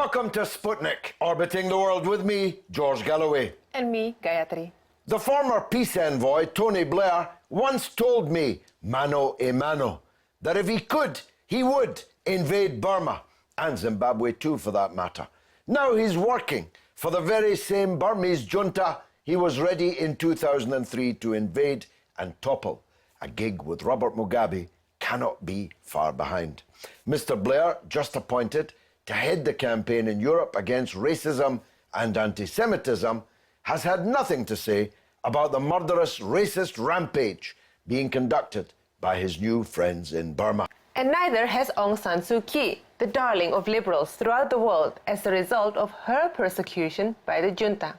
Welcome to Sputnik, orbiting the world with me, George Galloway. And me, Gayatri. The former peace envoy, Tony Blair, once told me, mano a mano, that if he could, he would invade Burma, and Zimbabwe too for that matter. Now he's working for the very same Burmese junta he was ready in 2003 to invade and topple. A gig with Robert Mugabe cannot be far behind. Mr Blair, just appointed to head the campaign in Europe against racism and anti-Semitism, has had nothing to say about the murderous racist rampage being conducted by his new friends in Burma. And neither has Aung San Suu Kyi, the darling of liberals throughout the world as a result of her persecution by the junta.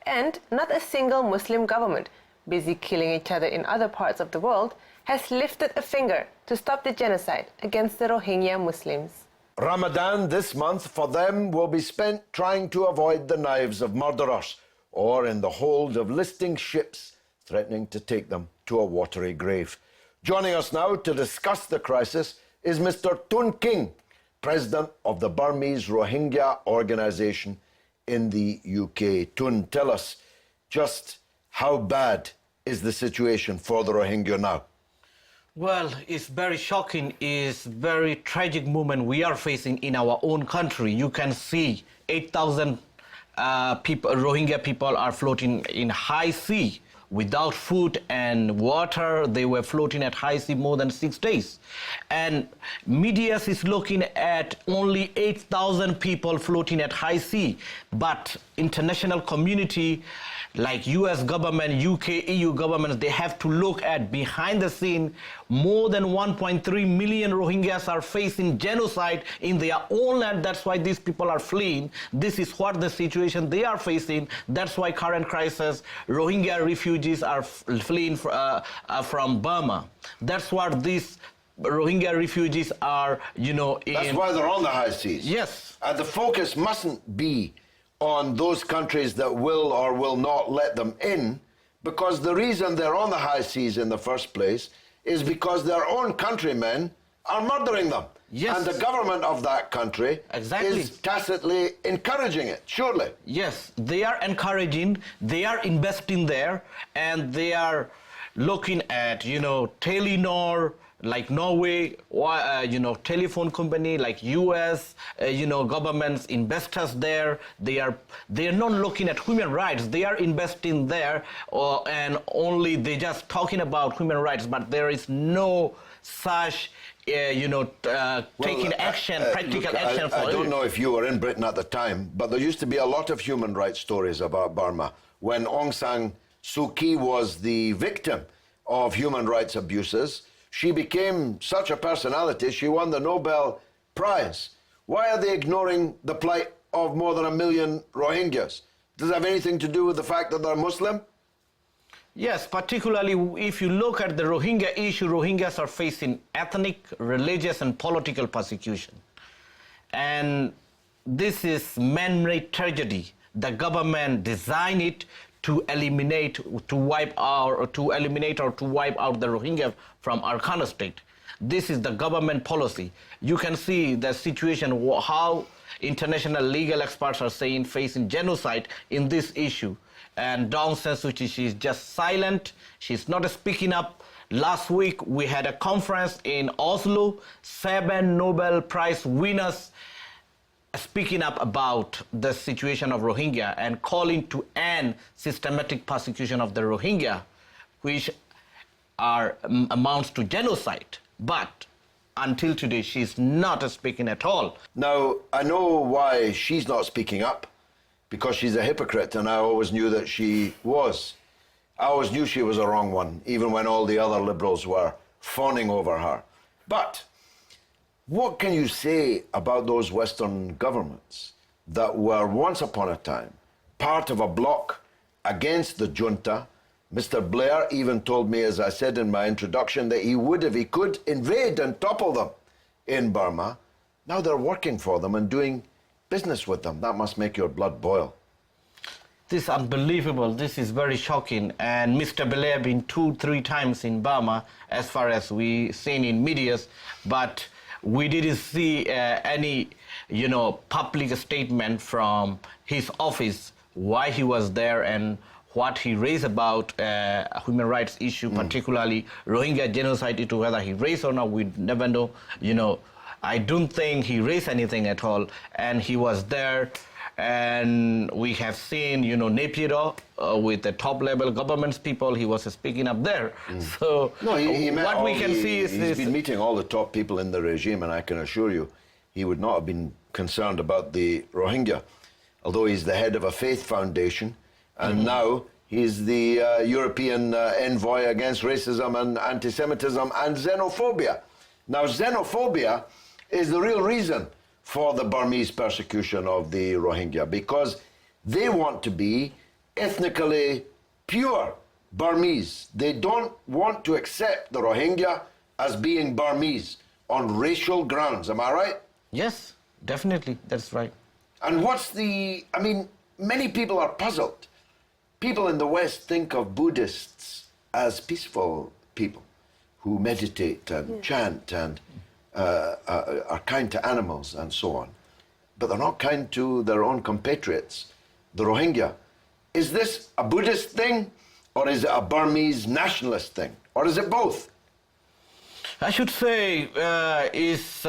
And not a single Muslim government, busy killing each other in other parts of the world, has lifted a finger to stop the genocide against the Rohingya Muslims. Ramadan this month for them will be spent trying to avoid the knives of murderers or in the hold of listing ships threatening to take them to a watery grave. Joining us now to discuss the crisis is Mr Tun Khin, President of the Burmese Rohingya Organization in the UK. Tun, tell us just how bad is the situation for the Rohingya now? Well, it's very shocking, it's very tragic moment we are facing in our own country. You can see 8,000 Rohingya people are floating in high sea without food and water. They were floating at high sea more than 6 days. And media is looking at only 8,000 people floating at high sea. But international community like US government, UK, EU governments, they have to look at behind the scene. More than 1.3 million Rohingyas are facing genocide in their own land. That's why these people are fleeing. This is what the situation they are facing. That's why current crisis, Rohingya refugees are fleeing from Burma. That's what these Rohingya refugees are, That's why they're on the high seas. Yes. The focus mustn't be on those countries that will or will not let them in, because the reason they're on the high seas in the first place is because their own countrymen are murdering them. Yes. And the government of that country is tacitly encouraging it, surely. Yes, they are encouraging, they are investing there, and they are looking at, Telenor, like Norway, telephone company like US, governments, investors there. They are not looking at human rights. They are investing there, and only they just talking about human rights. But there is no such, taking action, practical action for it. I don't know if you were in Britain at the time, but there used to be a lot of human rights stories about Burma when Aung San Suu Kyi was the victim of human rights abuses. She became such a personality, she won the Nobel Prize. Why are they ignoring the plight of more than 1 million Rohingyas? Does it have anything to do with the fact that they're Muslim? Yes, particularly if you look at the Rohingya issue, Rohingyas are facing ethnic, religious, and political persecution. And this is man-made tragedy. The government designed it to eliminate, to wipe out or to wipe out the Rohingya from Arkhana state. This is the government policy. You can see the situation, how international legal experts are saying facing genocide in this issue. And Aung San Suu Kyi, she's just silent. She's not speaking up. Last week, we had a conference in Oslo, 7 Nobel Prize winners speaking up about the situation of Rohingya and calling to end systematic persecution of the Rohingya, which amounts to genocide. But until today, she's not speaking at all. Now, I know why she's not speaking up, because she's a hypocrite, and I always knew that she was. I always knew she was a wrong one, even when all the other liberals were fawning over her. But what can you say about those Western governments that were once upon a time part of a bloc against the junta? Mr Blair even told me, as I said in my introduction, that he would, if he could, invade and topple them in Burma. Now they're working for them and doing business with them. That must make your blood boil. This is unbelievable. This is very shocking. And Mr. Blair been 2-3 times in Burma, as far as we seen in medias. But we didn't see any, public statement from his office why he was there and what he raised about human rights issue, particularly Rohingya genocide issue, whether he raised or not, we never know. I don't think he raised anything at all, and he was there. And we have seen, Napier with the top-level government people, he was speaking up there. So No, what we can see is he's been meeting all the top people in the regime, and I can assure you he would not have been concerned about the Rohingya, although he's the head of a faith foundation, and now he's the European envoy against racism and anti-Semitism and xenophobia. Now, xenophobia is the real reason for the Burmese persecution of the Rohingya, because they want to be ethnically pure Burmese. They don't want to accept the Rohingya as being Burmese on racial grounds. Am I right? yes, definitely, that's right. And many people are puzzled. People in the West think of Buddhists as peaceful people who meditate and chant and are kind to animals and so on. But they're not kind to their own compatriots, the Rohingya. Is this a Buddhist thing, or is it a Burmese nationalist thing, or is it both? I should say is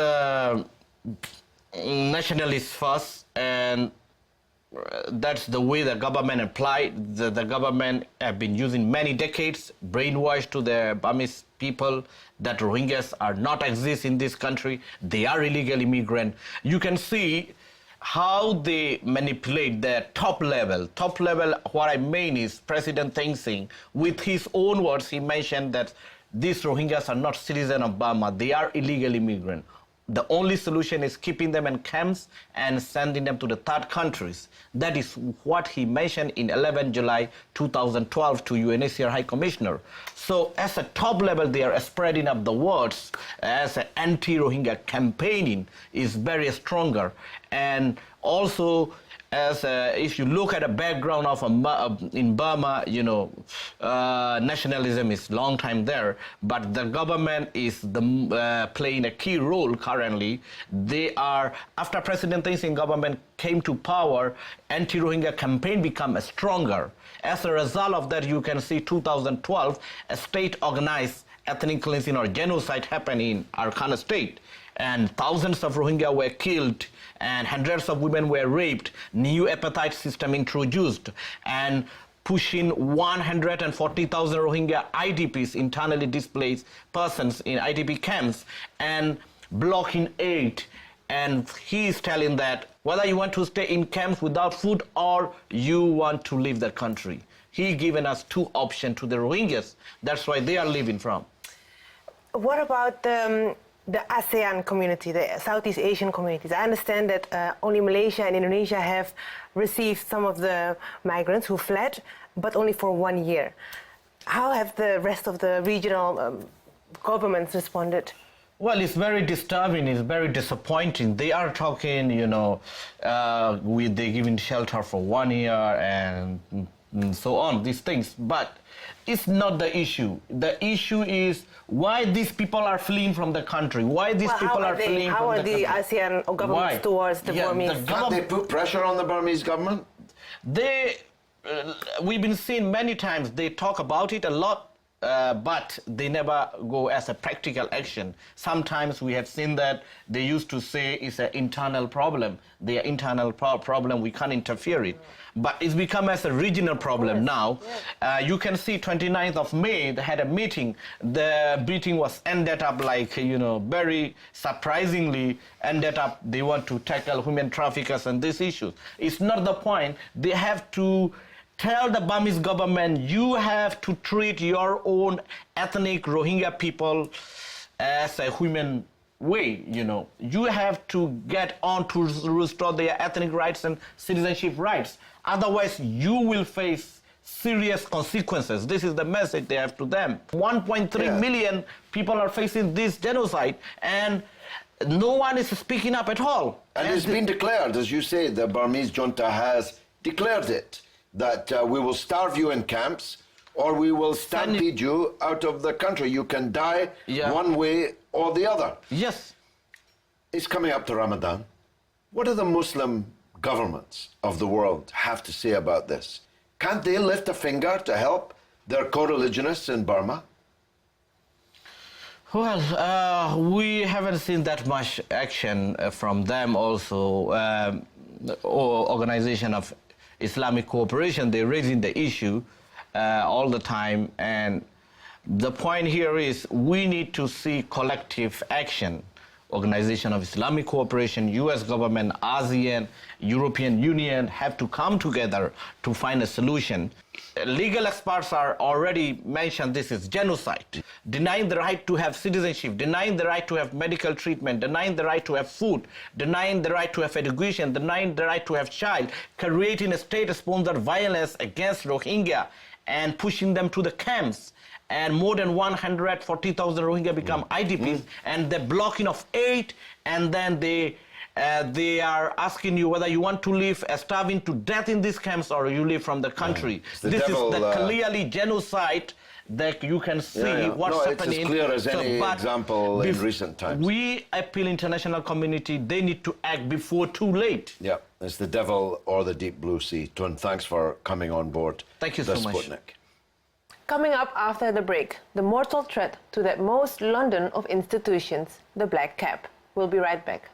nationalist first, and that's the way the government applied. The government have been using many decades, brainwashed to the Burmese people that Rohingyas are not exist in this country. They are illegal immigrants. You can see how they manipulate the top level. Top level, what I mean is President Thein Sein, with his own words, he mentioned that these Rohingyas are not citizens of Burma. They are illegal immigrants. The only solution is keeping them in camps and sending them to the third countries. That is what he mentioned in 11 July 2012 to UNHCR High Commissioner. So as a top level, they are spreading up the words as an anti-Rohingya campaigning is very stronger. And also, as if you look at the background of in Burma, nationalism is long time there, but the government is playing a key role currently. They are, after President Thein Sein government came to power, anti-Rohingya campaign become stronger. As a result of that, you can see 2012, a state-organized ethnic cleansing or genocide happened in Arakan state, and thousands of Rohingya were killed and hundreds of women were raped, new apartheid system introduced, and pushing 140,000 Rohingya IDPs, internally displaced persons in IDP camps, and blocking aid. And he is telling that whether you want to stay in camps without food or you want to leave the country. He given us two options to the Rohingyas. That's why they are leaving from. What about the ASEAN community, the Southeast Asian communities? I understand that only Malaysia and Indonesia have received some of the migrants who fled, but only for 1 year. How have the rest of the regional governments responded? Well, it's very disturbing, it's very disappointing. They are talking, they giving shelter for 1 year and so on, these things. But it's not the issue. The issue is why these people are fleeing from the country. Why these people are fleeing from the country. How are the ASEAN governments towards the Burmese? Can't they put pressure on the Burmese government? We've been seeing many times, they talk about it a lot, but they never go as a practical action. Sometimes we have seen that they used to say it's an internal problem. Their internal problem, we can't interfere it. But it's become as a regional problem now. You can see 29th of May, they had a meeting. The meeting was ended up very surprisingly ended up, they want to tackle human traffickers and these issues. It's not the point. They have to tell the Burmese government, you have to treat your own ethnic Rohingya people as a human way, You have to get on to restore their ethnic rights and citizenship rights. Otherwise, you will face serious consequences. This is the message they have to them. 1.3 million people are facing this genocide, and no one is speaking up at all. And it's been declared, as you say, the Burmese junta has declared it, that we will starve you in camps or we will stampede you out of the country. You can die one way or the other. Yes. It's coming up to Ramadan. What do the Muslim governments of the world have to say about this? Can't they lift a finger to help their co-religionists in Burma? Well, we haven't seen that much action from them also. Organization of Islamic Cooperation, they're raising the issue all the time. And the point here is we need to see collective action. Organization of Islamic Cooperation, US government, ASEAN, European Union have to come together to find a solution. Legal experts are already mentioned this is genocide. Denying the right to have citizenship, denying the right to have medical treatment, denying the right to have food, denying the right to have education, denying the right to have child, creating a state-sponsored violence against Rohingya and pushing them to the camps. And more than 140,000 Rohingya become IDPs, and the blocking of aid, and then they are asking you whether you want to live starving to death in these camps or you live from the country. This is the clearly genocide that you can see what's happening. It's as clear as any example in recent times. We appeal international community, they need to act before too late. Yeah, it's the devil or the deep blue sea. Tun, thanks for coming on board. Thank you so much. Sputnik. Coming up after the break, the mortal threat to that most London of institutions, the black cap. We'll be right back.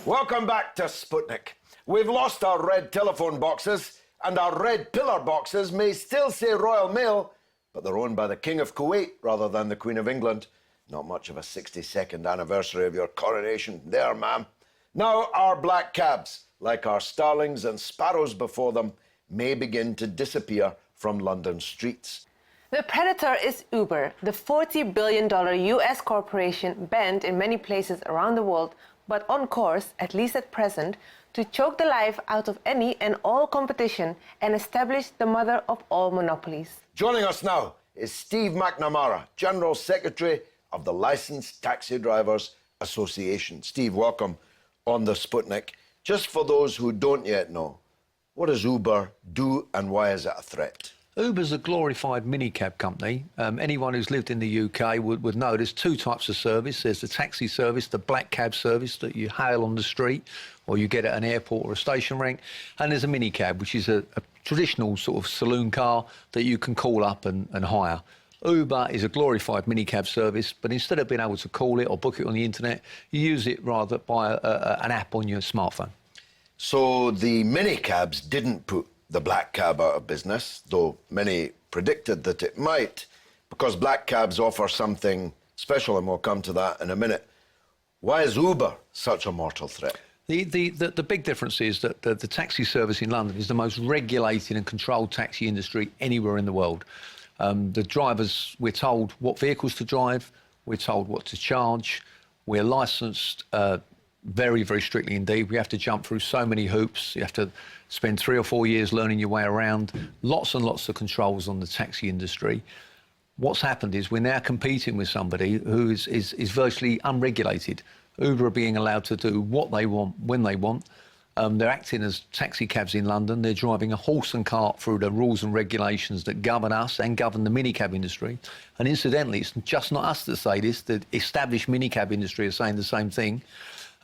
Welcome back to Sputnik. We've lost our red telephone boxes, and our red pillar boxes may still say Royal Mail, but they're owned by the King of Kuwait rather than the Queen of England. Not much of a 62nd anniversary of your coronation there, ma'am. Now our black cabs, like our starlings and sparrows before them, may begin to disappear from London streets. The predator is Uber, the $40 billion US corporation banned in many places around the world, but on course, at least at present, to choke the life out of any and all competition and establish the mother of all monopolies. Joining us now is Steve McNamara, General Secretary of the Licensed Taxi Drivers Association. Steve, welcome on the Sputnik. Just for those who don't yet know, what does Uber do and why is it a threat? Uber's a glorified minicab company. Anyone who's lived in the UK would know there's two types of service. There's the taxi service, the black cab service that you hail on the street or you get at an airport or a station rank. And there's a minicab, which is a traditional sort of saloon car that you can call up and hire. Uber is a glorified minicab service, but instead of being able to call it or book it on the internet, you use it rather by an app on your smartphone. So the minicabs didn't put the black cab out of business, though many predicted that it might, because black cabs offer something special, and we'll come to that in a minute. Why is Uber such a mortal threat? The big difference is that the taxi service in London is the most regulated and controlled taxi industry anywhere in the world. The drivers, we're told what vehicles to drive, we're told what to charge, we're licensed very, very strictly indeed. We have to jump through so many hoops. You have to spend 3 or 4 years learning your way around. Lots and lots of controls on the taxi industry. What's happened is we're now competing with somebody who is virtually unregulated. Uber are being allowed to do what they want, when they want. They're acting as taxi cabs in London. They're driving a horse and cart through the rules and regulations that govern us and govern the minicab industry. And incidentally, it's just not us that say this. The established minicab industry is saying the same thing.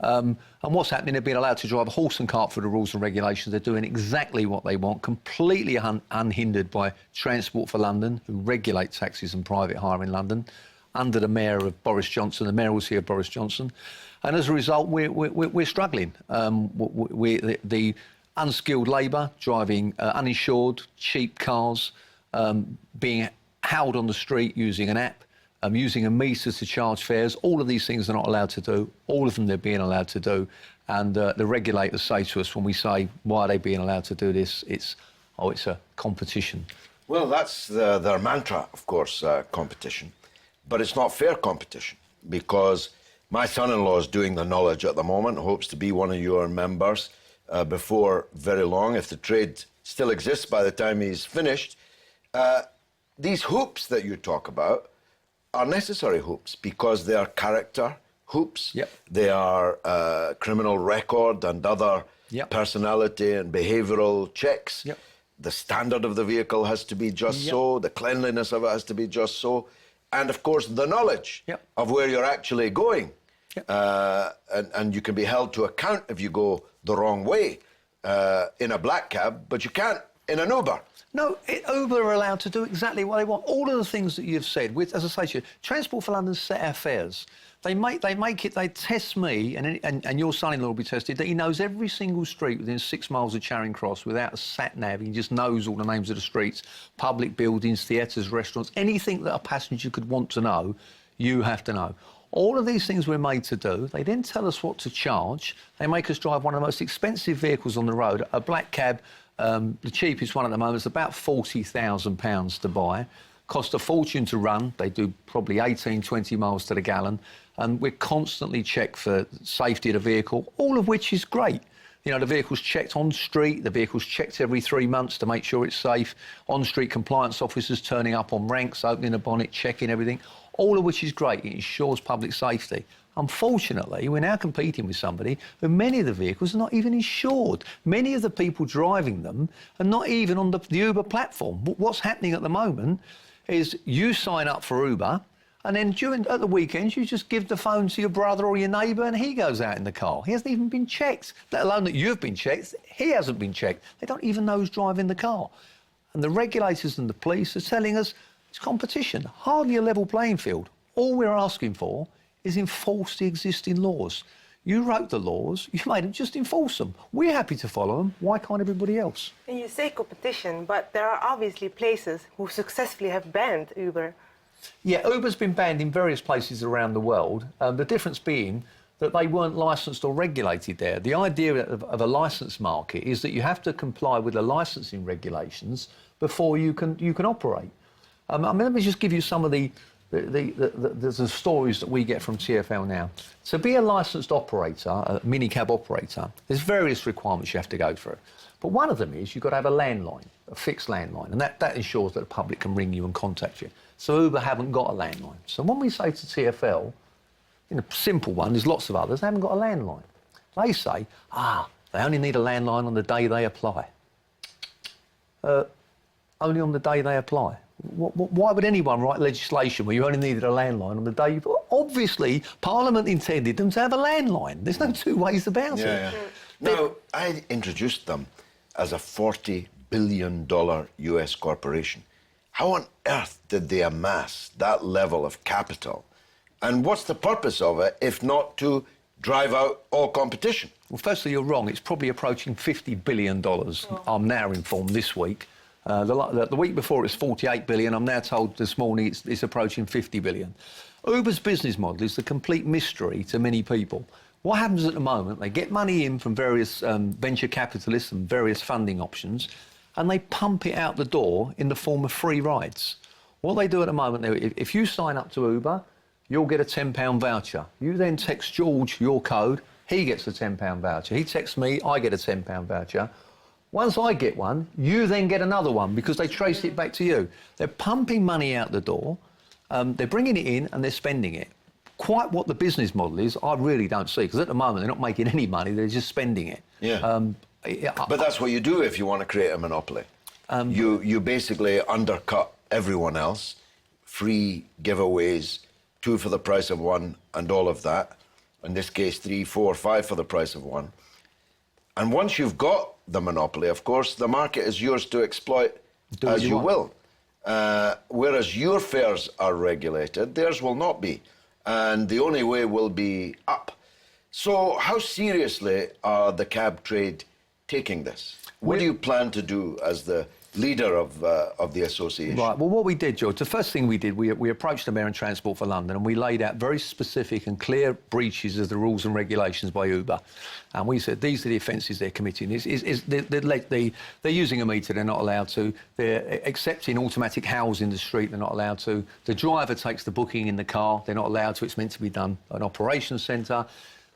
And what's happening, they're being allowed to drive a horse and cart through the rules and regulations. They're doing exactly what they want, completely unhindered by Transport for London, who regulate taxis and private hire in London, under the mayor of Boris Johnson, the mayoralty of Boris Johnson. And as a result, we're struggling. The unskilled labour, driving uninsured, cheap cars, being held on the street using an app, using a meter to charge fares. All of these things they're not allowed to do. All of them they're being allowed to do. And the regulators say to us when we say, why are they being allowed to do this? It's a competition. Well, that's their mantra, of course, competition. But it's not fair competition, because my son-in-law is doing the knowledge at the moment, hopes to be one of your members before very long, if the trade still exists by the time he's finished. These hoops that you talk about are necessary hoops because they are character hoops. Yep. They are criminal record and other Yep. personality and behavioural checks. Yep. the standard of the vehicle has to be just so, the cleanliness of it has to be just so, and of course the knowledge of where you're actually going. And you can be held to account if you go the wrong way in a black cab, but you can't in an Uber. No, Uber are allowed to do exactly what they want. All of the things that you've said, with, as I say to you, Transport for London set our fares. They test me, and your son-in-law will be tested, that he knows every single street within 6 miles of Charing Cross without a sat-nav. He just knows all the names of the streets, public buildings, theatres, restaurants, anything that a passenger could want to know, you have to know. All of these things we're made to do. They then tell us what to charge. They make us drive one of the most expensive vehicles on the road, a black cab. The cheapest one at the moment is about £40,000 to buy. Cost a fortune to run. They do probably 18, 20 miles to the gallon. And we're constantly checked for safety of the vehicle, all of which is great. You know, the vehicle's checked on street, the vehicle's checked every 3 months to make sure it's safe. On-street compliance officers turning up on ranks, opening the bonnet, checking everything, all of which is great. It ensures public safety. Unfortunately, we're now competing with somebody who many of the vehicles are not even insured. Many of the people driving them are not even on the Uber platform. What's happening at the moment is you sign up for Uber, and then at the weekends, you just give the phone to your brother or your neighbour and he goes out in the car. He hasn't even been checked, let alone that you've been checked. He hasn't been checked. They don't even know who's driving the car. And the regulators and the police are telling us it's competition, hardly a level playing field. All we're asking for is enforce the existing laws. You wrote the laws, you made them, just enforce them. We're happy to follow them. Why can't everybody else? And you say competition, but there are obviously places who successfully have banned Uber. Yeah, Uber's been banned in various places around the world. The difference being that they weren't licensed or regulated there. The idea of a licensed market is that you have to comply with the licensing regulations before you can operate. I mean, let me just give you some of the stories that we get from TfL now. To be a licensed operator, a minicab operator, there's various requirements you have to go through. But one of them is you've got to have a landline, a fixed landline, and that ensures that the public can ring you and contact you. So Uber haven't got a landline. So when we say to TfL, in a simple one, there's lots of others, they haven't got a landline. They say, they only need a landline on the day they apply. Only on the day they apply. Why would anyone write legislation where you only needed a landline on the day you... Obviously, Parliament intended them to have a landline. There's no two ways about it. Now, I introduced them as a $40 billion US corporation. How on earth did they amass that level of capital? And what's the purpose of it, if not to drive out all competition? Well, firstly, you're wrong. It's probably approaching $50 billion, I'm now informed, this week. The week before it was 48 billion. I'm now told this morning it's approaching 50 billion. Uber's business model is a complete mystery to many people. What happens at the moment, they get money in from various venture capitalists and various funding options, and they pump it out the door in the form of free rides. What they do at the moment, if you sign up to Uber, you'll get a £10 voucher. You then text George your code, he gets a £10 voucher. He texts me, I get a £10 voucher. Once I get one, you then get another one because they trace it back to you. They're pumping money out the door, they're bringing it in and they're spending it. Quite what the business model is, I really don't see, because at the moment they're not making any money, they're just spending it. But that's what you do if you want to create a monopoly. You basically undercut everyone else, free giveaways, 2 for the price of 1 and all of that. In this case, 3, 4, 5 for the price of 1. And once you've got the monopoly, of course, the market is yours to exploit as you will. Whereas your fares are regulated, theirs will not be. And the only way will be up. So how seriously are the cab trade taking this? What do you plan to do as the leader of the association? Right, well, what we did, George, the first thing we did, we approached the Mayor and Transport for London and we laid out very specific and clear breaches of the rules and regulations by Uber. And we said, these are the offences they're committing. They're using a meter, they're not allowed to. They're accepting automatic howls in the street, they're not allowed to. The driver takes the booking in the car, they're not allowed to. It's meant to be done at an operations centre.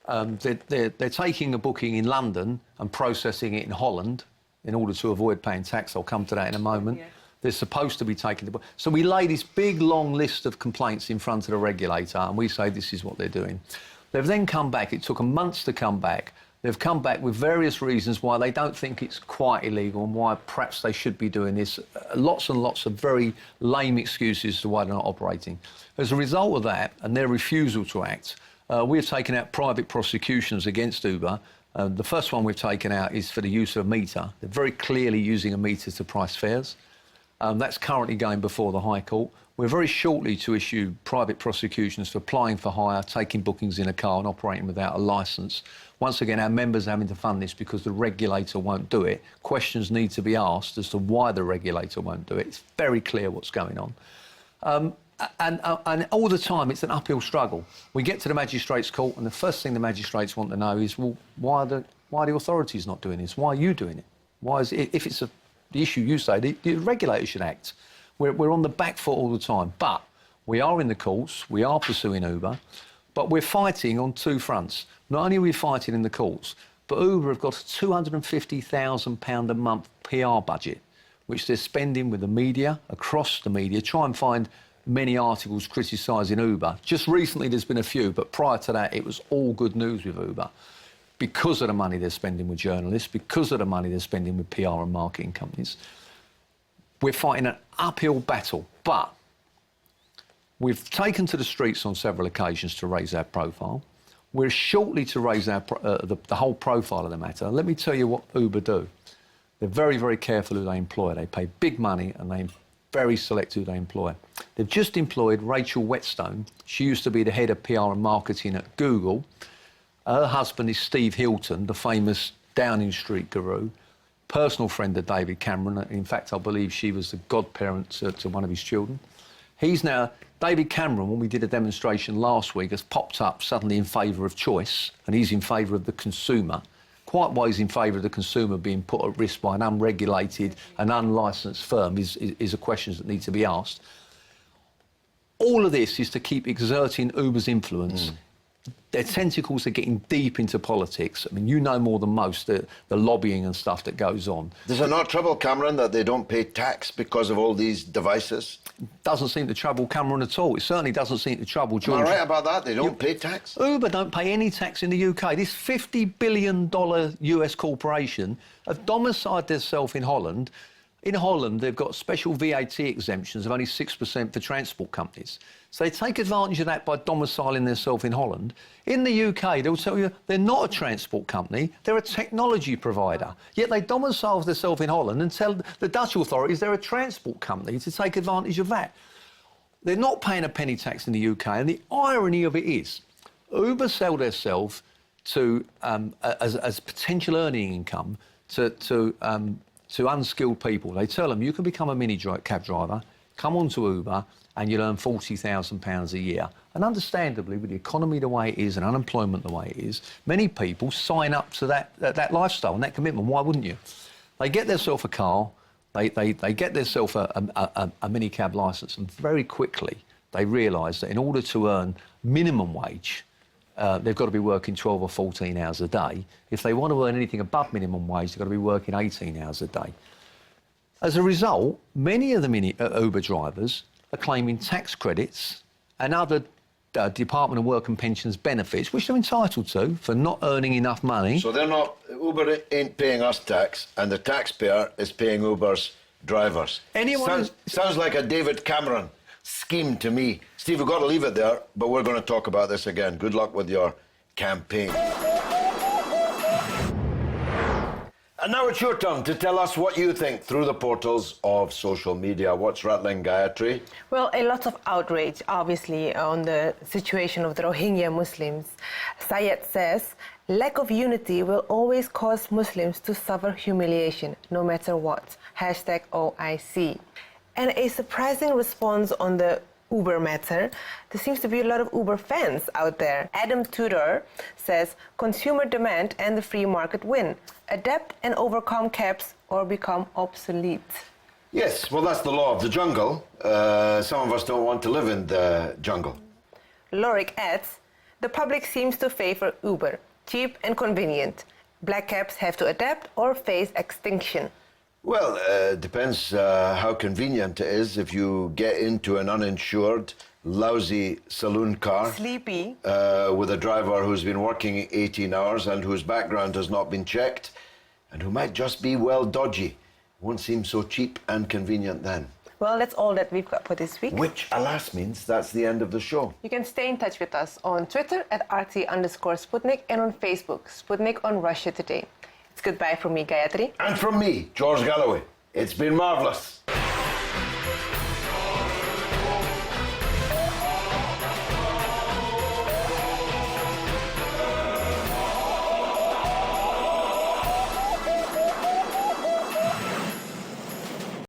They're taking a booking in London and processing it in Holland in order to avoid paying tax. I'll come to that in a moment. They're supposed to be taking the... So we lay this big, long list of complaints in front of the regulator and we say this is what they're doing. They've then come back. It took them months to come back. They've come back with various reasons why they don't think it's quite illegal and why perhaps they should be doing this. Lots and lots of very lame excuses to why they're not operating. As a result of that and their refusal to act, we have taken out private prosecutions against Uber. The first one we've taken out is for the use of a meter. They're very clearly using a meter to price fares. That's currently going before the High Court. We're very shortly to issue private prosecutions for applying for hire, taking bookings in a car and operating without a licence. Once again, our members are having to fund this because the regulator won't do it. Questions need to be asked as to why the regulator won't do it. It's very clear what's going on. And all the time, it's an uphill struggle. We get to the magistrates' court, and the first thing the magistrates want to know is, well, why are the authorities not doing this? Why are you doing it? Why is it, if it's the issue you say, the regulator should act. We're on the back foot all the time. But we are in the courts, we are pursuing Uber, but we're fighting on two fronts. Not only are we fighting in the courts, but Uber have got a £250,000 a month PR budget, which they're spending with the media, across the media, try and find many articles criticising Uber. Just recently there's been a few, but prior to that it was all good news with Uber because of the money they're spending with journalists, because of the money they're spending with PR and marketing companies. We're fighting an uphill battle, but we've taken to the streets on several occasions to raise our profile. We're shortly to raise our the whole profile of the matter. Let me tell you what Uber do. They're very, very careful who they employ. They pay big money and they very select who they employ. They've just employed Rachel Whetstone. She used to be the head of PR and marketing at Google. Her husband is Steve Hilton, the famous Downing Street guru, personal friend of David Cameron. In fact, I believe she was the godparent to one of his children. He's now, David Cameron, when we did a demonstration last week, has popped up suddenly in favour of choice, and he's in favour of the consumer. Quite why he's in favour of the consumer being put at risk by an unregulated and unlicensed firm is a question that needs to be asked. All of this is to keep exerting Uber's influence. Their tentacles are getting deep into politics. I mean, you know more than most the lobbying and stuff that goes on. Does it not trouble Cameron that they don't pay tax because of all these devices? Doesn't seem to trouble Cameron at all. It certainly doesn't seem to trouble George. Am I right about that? They don't pay tax? Uber don't pay any tax in the UK. This $50 billion US corporation have domiciled themselves in Holland. In Holland, they've got special VAT exemptions of only 6% for transport companies. So they take advantage of that by domiciling themselves in Holland. In the UK, they'll tell you they're not a transport company, they're a technology provider. Yet they domicile themselves in Holland and tell the Dutch authorities they're a transport company to take advantage of that. They're not paying a penny tax in the UK, and the irony of it is, Uber sell themselves to as potential earning income to unskilled people. They tell them you can become a cab driver, come onto Uber, and you'll earn £40,000 a year. And understandably, with the economy the way it is and unemployment the way it is, many people sign up to that lifestyle and that commitment. Why wouldn't you? They get themselves a car, they get themselves a minicab licence, and very quickly they realise that in order to earn minimum wage, they've got to be working 12 or 14 hours a day. If they want to earn anything above minimum wage, they've got to be working 18 hours a day. As a result, many of the Uber drivers are claiming tax credits and other Department of Work and Pensions benefits, which they're entitled to for not earning enough money. So they're not, Uber ain't paying us tax, and the taxpayer is paying Uber's drivers. Sounds like a David Cameron scheme to me. Steve, we've got to leave it there, but we're going to talk about this again. Good luck with your campaign. And now it's your turn to tell us what you think through the portals of social media. What's rattling, Gayatri? Well, a lot of outrage, obviously, on the situation of the Rohingya Muslims. Syed says, lack of unity will always cause Muslims to suffer humiliation, no matter what. #OIC. And a surprising response on the Uber matter. There seems to be a lot of Uber fans out there. Adam Tudor says, consumer demand and the free market win. Adapt and overcome caps or become obsolete. Yes, well, that's the law of the jungle. Some of us don't want to live in the jungle. Lorik adds, the public seems to favor Uber. Cheap and convenient. Black caps have to adapt or face extinction. Well, it depends how convenient it is if you get into an uninsured lousy saloon car Sleepy. with a driver who's been working 18 hours and whose background has not been checked and who might just be, well, dodgy. Won't seem so cheap and convenient then. Well, that's all that we've got for this week. Which, alas, means that's the end of the show. You can stay in touch with us on Twitter at RT_Sputnik and on Facebook, Sputnik on Russia Today. It's goodbye from me, Gayatri. And from me, George Galloway. It's been marvellous.